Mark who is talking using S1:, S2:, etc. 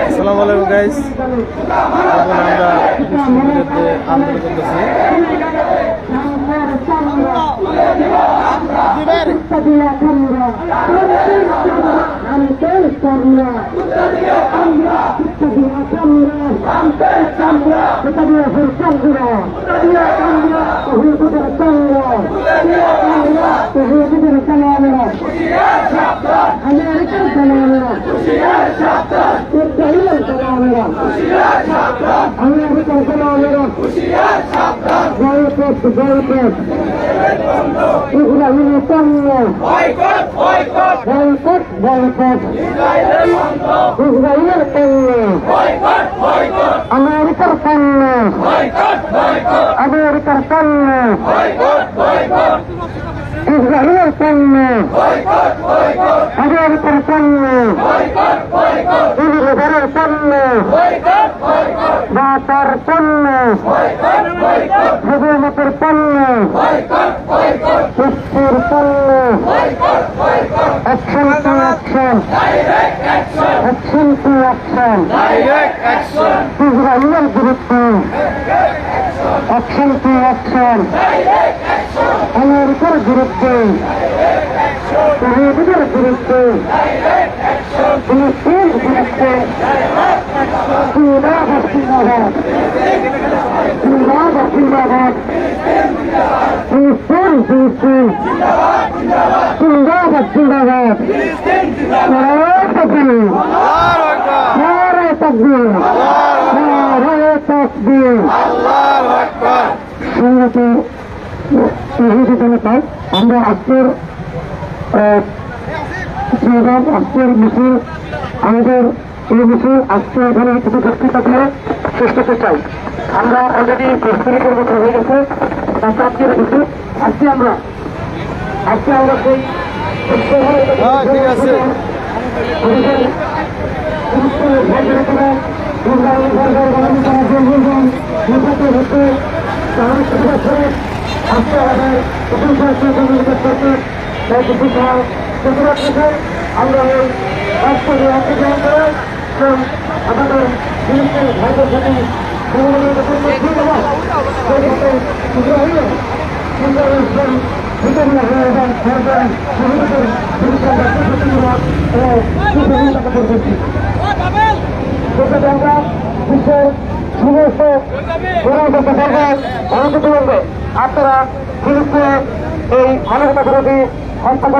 S1: আসসালামু আলাইকুম গাইস, এখন আমরা আন্দোলন করতেছি।
S2: আমেরিকার পণ্য, আমেরিকার পণ্য, ইসরায়েলের পণ্য, আমেরিকার পণ্য, ইংরেজের পণ্য, ভারতের পণ্য, হুকুমতের পণ্য, পুষ্টির পণ্য, action to action, action to action, ইসরায়েলের বিরুদ্ধে অ্যাকশন টু অ্যাকশন, আমেরিকার বিরুদ্ধে, ইহুদিদের বিরুদ্ধে, ফিলিস্তিনের বিরুদ্ধে, জিন্দাবাদ জিন্দাবাদ, জিন্দাবাদ জিন্দাবাদ, ফিলিস্তিন ফিলিস্তিন, জিন্দাবাদ জিন্দাবাদ, নারায়ে তাকবীর, নারায়ে তাকবীর, নারায়ে তাকবীর, আল্লাহু আকবার। সংগত ইহুদি জনতা, আমরা আজকের আজকের মিছিল, আমাদের এই মিছিল আজকে এখানে কিছু বক্তৃতা দিয়ে শেষ করতে চাই। আমরা অলরেডি 10 মিনিটের মতো হয়ে গেছে আজকের মিছিল। আজকে আমরা সেই
S1: ঠিক আছে।
S2: আজকে আমাদের আমরা এই রাষ্ট্রীয় অংশগ্রহণ করে আমাদের বিদেশের ভাইদের সাথে আমরা বিশ্বের সমস্ত আপনারা এই মানবতা বিরোধী হত্যাকাণ্ড